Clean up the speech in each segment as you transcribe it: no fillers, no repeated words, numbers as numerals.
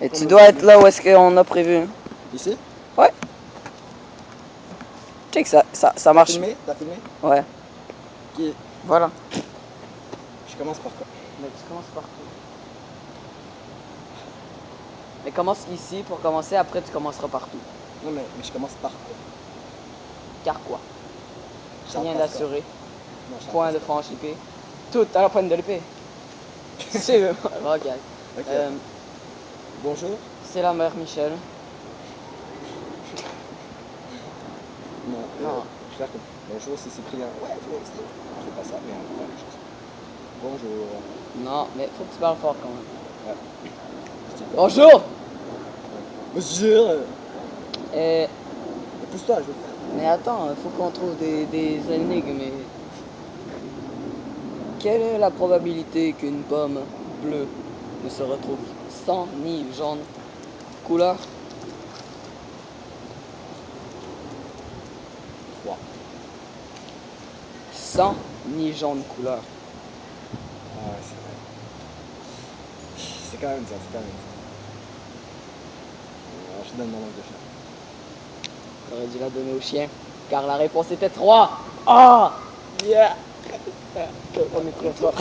Et tu dois être là où est-ce qu'on a prévu. Ici? Ouais. Check ça marche. T'as filmé? Ouais. Ok. Voilà. Je commence par quoi? Mais tu commences par quoi? Mais commence ici pour commencer, après tu commenceras partout. Non mais je commence par quoi? Car quoi? Charles Rien Pascal. d'assuré. Non, Charles Point de Pascal. franche épée. Tout à la pointe de l'épée. C'est ok. Ok. Bonjour. C'est la mère Michel. Non. Non. Je vais faire comme bonjour, c'est Cyprien. Ouais, je fais pas ça, mais on va faire la chose. Bonjour. Non, mais faut que tu parles fort quand même. Ouais. Bonjour! Bonjour. Eh, Pousse-toi, je vais le faire. mais attends, faut qu'on trouve des énigmes. Quelle est la probabilité qu'une pomme bleue ne se retrouve sans ni jaune couleur? 3. Sans ni jaune couleur. Ah ouais, c'est vrai. C'est quand même ça, c'est quand même ça. Alors, je te donne ma langue de chat. J'aurais dû la donner au chien, car la réponse était 3. Ah! Yeah! On est trop fort.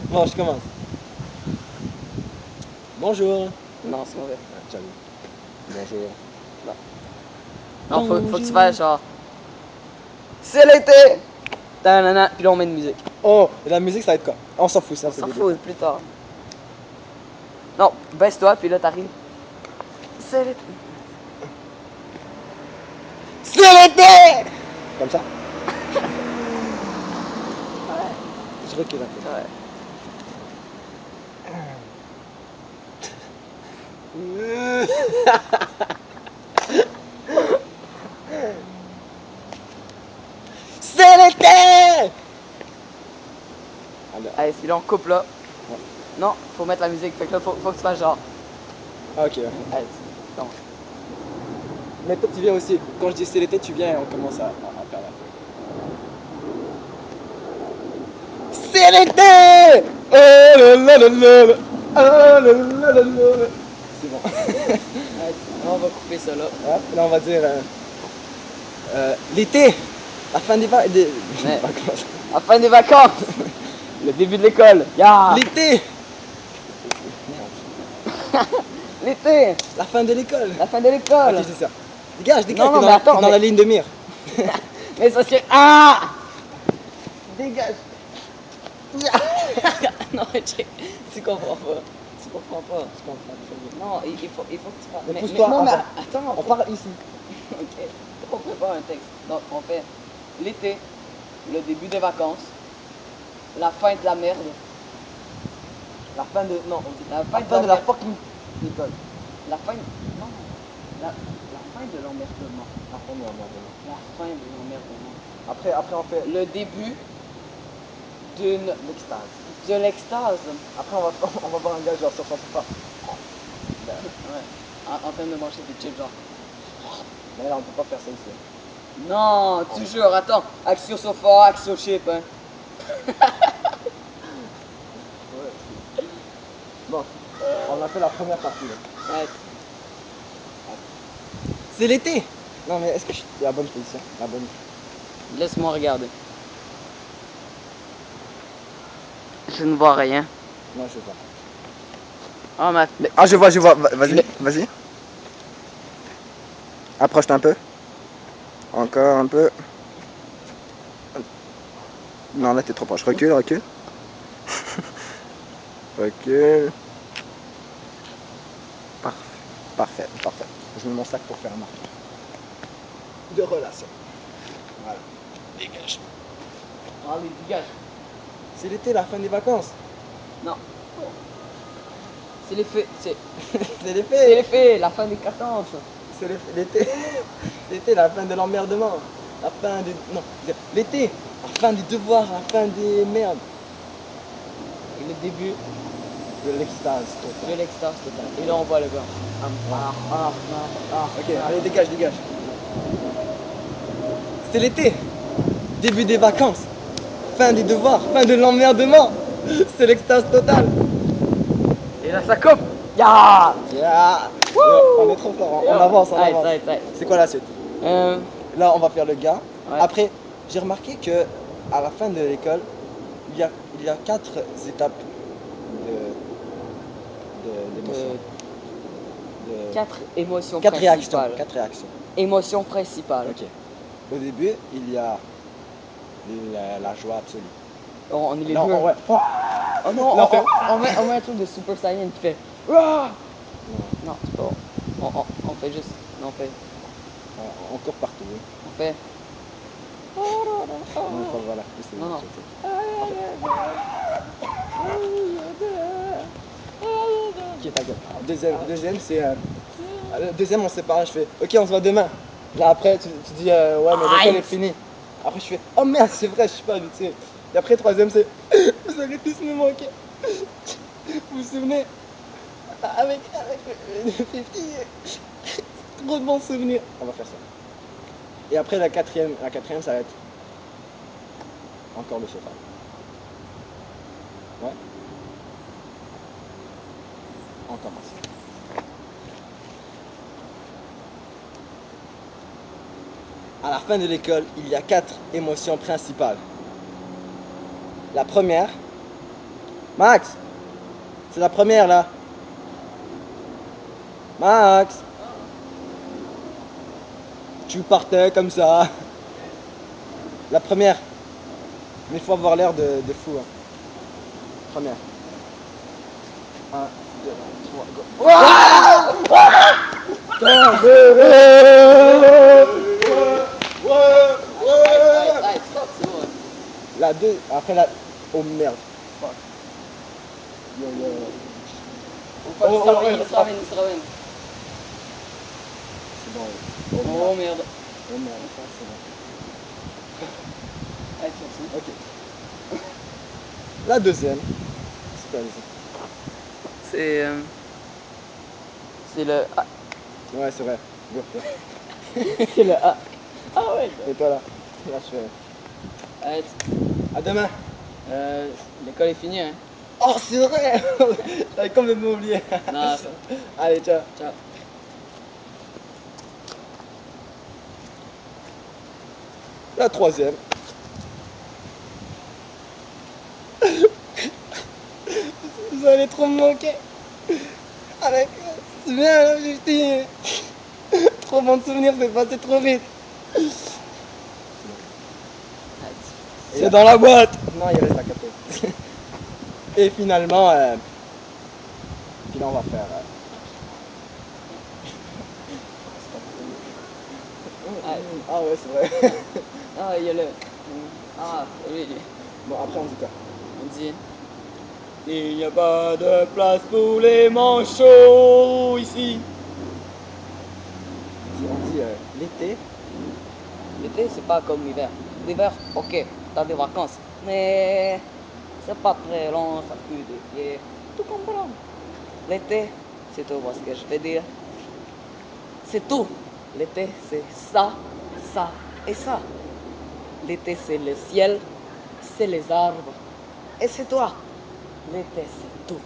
Bon, je commence. Bonjour. Non, c'est mauvais. Ah, ciao. Bonjour. Non, faut que tu fasses genre. C'est l'été! Tanana, puis là on met une musique. Oh, et la musique ça va être quoi? On s'en fout, ça. On s'en fout plus tard. Non, baisse-toi, puis là t'arrives. C'est l'été. C'est l'été! Comme ça? Ouais. Je recule un peu. Ouais. C'est l'été! Allez, puis là on coupe là. Ouais. Non, faut mettre la musique, fait que là faut que tu fasses genre. Ah, ok. Allez, commence. Mais toi tu viens aussi. Quand je dis c'est l'été, tu viens et on commence à faire la feuille. C'est l'été! Oh là là là là! Oh là là là là! C'est bon. Allez, on va couper ça là. Ouais, là on va dire l'été! La fin des vacances. Ouais. La fin des vacances! Le début de l'école! Ya! L'été! L'été! La fin de l'école! La fin de l'école! Ok, c'est ça. Dégage, Non, non, t'es mais attends, t'es dans mais- la ligne de mire. Mais ça c'est. Ah! Dégage! Non, mais tu comprends pas. Tu comprends pas. Je comprends très bien. Non, il faut que tu parles. Mais pousse-toi, non, mais attends. attends, On parle ici. ok. On prépare un texte. Donc, on fait l'été, le début des vacances, la fin de la merde, La fin de. Non, on dit. la La fin fin de la merde, fucking école. la fin. Non, la fin de l'emmerdement. La fin de l'emmerdement. La fin de l'emmerdement. Après on fait Le début d'une. l'extase. De l'extase. Après on va voir un gars genre sur son sofa. Ouais. En train de manger des chips, genre. Mais là on peut pas faire ça ici. Non, toujours, attends. Action sofa, action chip, hein. Ouais. Bon, on a fait la première partie là. Ouais. C'est l'été! Non mais est-ce que je suis à la bonne position? La bonne. Laisse-moi regarder. Je ne vois rien. Non, je sais pas. Ah, ma... Ah, je vois, vas-y, vas-y. Approche-toi un peu. Encore un peu. Non, là t'es trop proche. Recule, recule. Recule. Parfait. Je mets mon sac pour faire un marqueur. De relation. Voilà. Dégage. Allez, dégage. C'est l'été, la fin des vacances. Non. C'est l'effet. C'est C'est l'été. l'effet, la fin des vacances. C'est l'été. L'été, la fin de l'emmerdement. La fin du. Non, l'été. La fin des devoirs, la fin des merdes. Et le début De l'extase. de l'extase totale. Et là, on voit le gars. Ok, allez, dégage. C'est l'été. Début des vacances. Fin des devoirs. Fin de l'emmerdement. C'est l'extase totale. Et là, ça coupe. Ya! Yeah. On est trop fort, on avance, on avance. C'est quoi la suite? Là, on va faire le gars. Ouais. Après, j'ai remarqué que à la fin de l'école, il y a 4 étapes d'émotion. De 4 émotions 4 réactions. principales. 4 réactions. Émotion principale. Ok. Au début, il y a la joie absolue. On est les Non, deux. ouais. Oh non, Là, on met un truc de Super Saiyan qui fait. Ah! Non, Non, c'est pas bon. On fait juste. Non, on fait. on court partout. Oui. On fait. Non, enfin, voilà. C'est Non, non. Ok, ta gueule. Deuxième, c'est. Le deuxième, on se sépare. Je fais ok, on se voit demain. Là, après, tu dis ouais, mais l'école est finie. Après, je fais oh merde, c'est vrai, je suis pas habitué. Et après, troisième, c'est vous allez tous me manquer. Vous vous souvenez avec 50, trop de bons souvenirs. On va faire ça. Et après, la quatrième, ça va être encore le chauffage. Ouais. On commence. À la fin de l'école, il y a 4 émotions principales. La première, Max, c'est la première là. Max, tu partais comme ça. La première, mais il faut avoir l'air de fou. Hein. Première. 1, 2, 3, go. La deux, après la. Oh merde. Fuck. Yo. Il se ramène. C'est bon. Oh merde. Oh merde, c'est bon. Allez, continue. Ok. La deuxième. C'est quoi la deuxième? C'est le A. Ouais, c'est vrai. Go. C'est le A. Ah ouais. Et toi là? Là, je fais. Allez, À demain. l'école est finie, hein. Oh, c'est vrai! J'avais complètement oublié. Non, ça. Allez, ciao. Ciao. La troisième. Vous allez trop me manquer. Avec. C'est bien, là, j'ai trop bon de souvenirs, c'est passé trop vite. C'est dans la boîte. Non, il reste à capter. Et finalement, puis là, on va faire. Ah ouais, c'est vrai. Ah, il y a le. Ah, oui. Bon, après, on dit quoi? On dit. Il n'y a pas de place pour les manchots ici. On dit l'été. L'été, c'est pas comme l'hiver. L'hiver, ok, t'as des vacances. Mais c'est pas très long, ça pue des pieds. Tout comprends. L'été, c'est tout ce que je vais dire. C'est tout. L'été, c'est ça, ça et ça. L'été, c'est le ciel, c'est les arbres. Et c'est toi. L'été, c'est tout.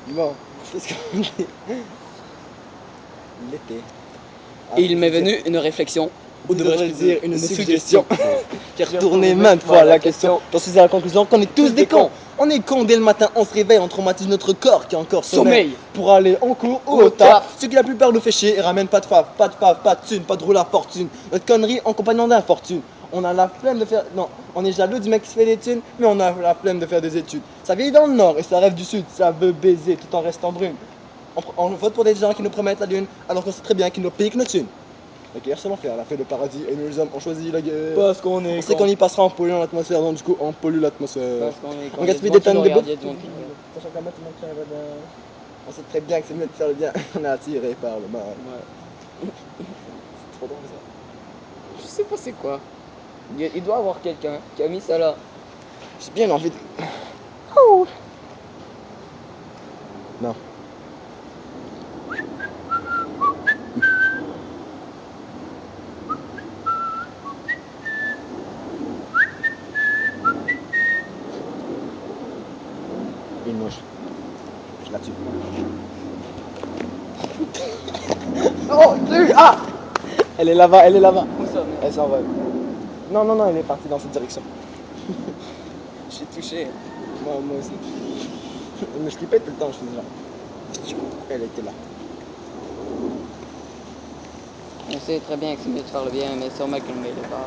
Bon, qu'est-ce qu'on dit? L'été. Il m'est venu une réflexion. Ou devrais-je dire une suggestion? J'ai retourné maintes fois la question. J'en suis à la conclusion qu'on est tous des cons. On est cons dès le matin, on se réveille, on traumatise notre corps qui est encore sommeil pour aller en cours ou au taf. Ce qui la plupart nous fait chier et ramène pas de fave, pas de thune, pas de roule à fortune. Notre connerie en compagnon d'infortune. On a la flemme de faire. Non, on est jaloux du mec qui se fait des thunes, mais on a la flemme de faire des études. Ça vieillit dans le nord et ça rêve du sud. Ça veut baiser tout en restant brune. On vote pour des gens qui nous promettent la lune alors qu'on sait très bien qu'ils nous piquent nos thunes. La guerre c'est l'enfer, la fait le paradis et nous les hommes ont choisi la guerre. Parce qu'on est. On sait qu'on y passera en polluant l'atmosphère, donc du coup on pollue l'atmosphère. Parce qu'on est. On gaspille des tonnes de bouffe. Sachant qu'à mettre On sait très bien que c'est mieux de faire le bien. On est attiré par le mal. Ouais. C'est trop drôle ça. Je sais pas c'est quoi. Il doit y avoir quelqu'un qui a mis ça là. J'ai bien envie de. Oh. Non. moche. Je la tue. Oh, ah! Elle est là-bas, elle est là-bas. Où ça, mec? Elle s'envole. Non, non, non, elle est partie dans cette direction. J'ai touché. Moi aussi. Mais je flippais tout le temps, je faisais genre. Elle était là. On sait très bien que c'est mieux de faire le bien, mais sûrement que le mail est pas.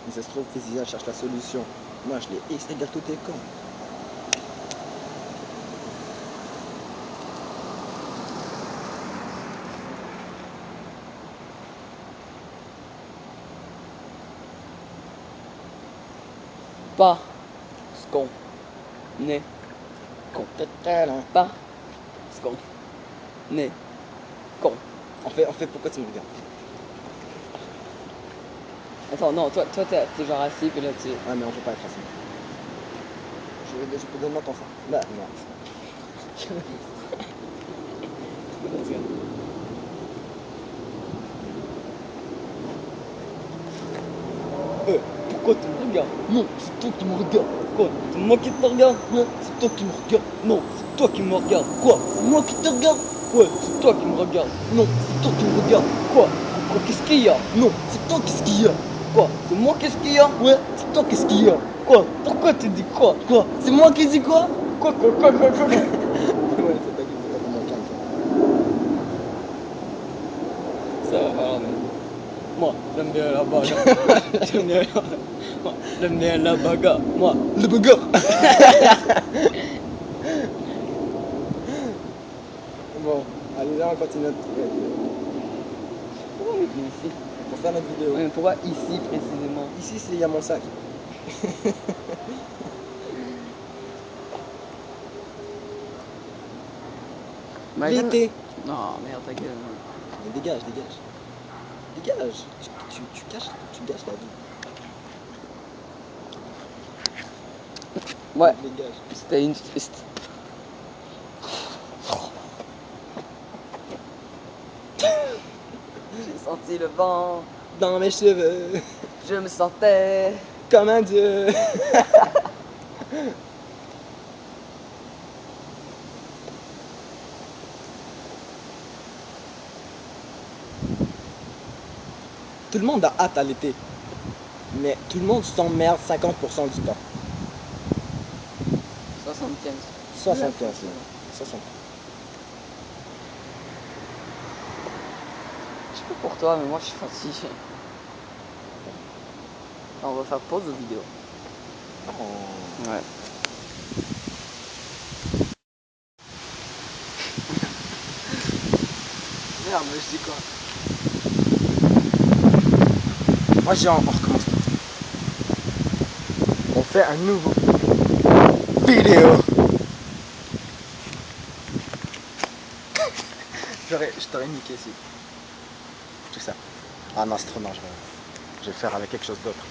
Mais ça se trouve, Fézia cherche la solution. Moi, je l'ai X égale tout est con. Pas ce qu'on est con. Pas ce qu'on est con. On fait pourquoi tu me regardes? Attends, non, toi t'es genre assis, puis là tu. Ah, mais on peut pas être assis. Je peux donner ton sang. Là, non. Pourquoi tu me regardes? Non, c'est toi qui me regardes. Quoi? C'est moi qui te regarde? Non, c'est toi qui me regarde. Non, c'est toi qui me regarde. Quoi? C'est moi qui te regarde. Ouais, c'est toi qui me regarde. Non, c'est toi qui me regarde. Quoi? Quoi? Qu'est-ce qu'il y a? Non, c'est toi qu'est-ce qu'il y a. Quoi? C'est moi qu'est-ce qu'il y a? Ouais, c'est toi qu'est-ce qu'il y a. Quoi? Pourquoi tu dis quoi? Quoi? C'est moi qui dis quoi? Quoi? Ouais, c'est toi qui dis quoi, mon calme, Ça va, mais. Moi, j'aime bien la bagarre. J'aime bien la bagarre. Moi. Le bagarre. Bon, allez là, on continue notre Pourquoi on est venu ici? pour faire notre vidéo. Ouais, mais pourquoi ici précisément? Ici, il y a mon sac. L'été. Non, merde, ta gueule. Mais dégage, dégage. Dégage. Tu gâches la vie. Ouais, Dégage. c'était une piste. J'ai senti le vent, Dans mes cheveux, je me sentais. comme un dieu. Tout le monde a hâte à l'été. Mais tout le monde s'emmerde 50% du temps. 75. 75, là. 60. Je sais pas pour toi, mais moi je suis fatigué. On va faire pause de vidéo. Oh. Ouais. Merde, mais je dis quoi? Moi, on recommence. On fait un nouveau vidéo. Je t'aurais niqué ici. Tout ça. Ah non, c'est trop dangereux. Je vais le faire avec quelque chose d'autre.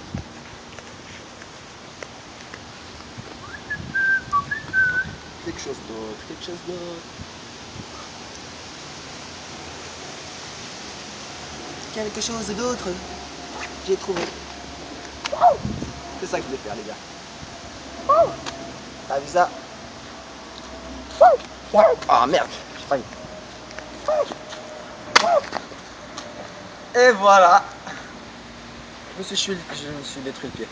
Quelque chose d'autre, quelque chose d'autre. Quelque chose d'autre. J'ai trouvé. C'est ça que je vais faire, les gars. T'as vu ça? Ah merde, j'ai failli. Et voilà. Je me suis détruit le pied.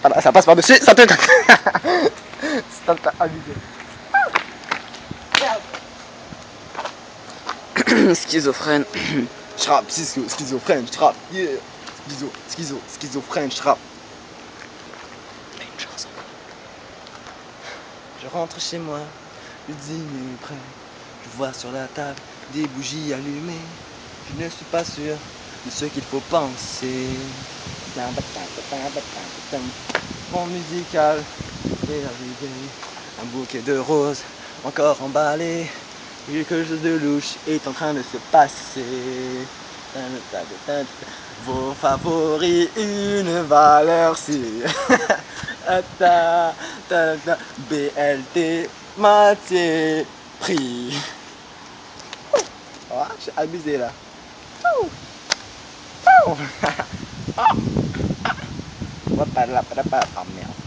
Ah, ça passe par-dessus, ça te... ça t'a abusé. Schizophrène. Je rappe, schizophrène, je rappe, yeah. Schizophrène, je rappe. Je rentre chez moi, le dîner est prêt. Je vois sur la table des bougies allumées. Je ne suis pas sûr de ce qu'il faut penser. Mon musical est arrivé. Un bouquet de roses encore emballé. Quelque chose de louche est en train de se passer. Vos favoris, une valeur sûre. BLT, matière, prix. Oh, j'ai abusé là. What the la, ah merde.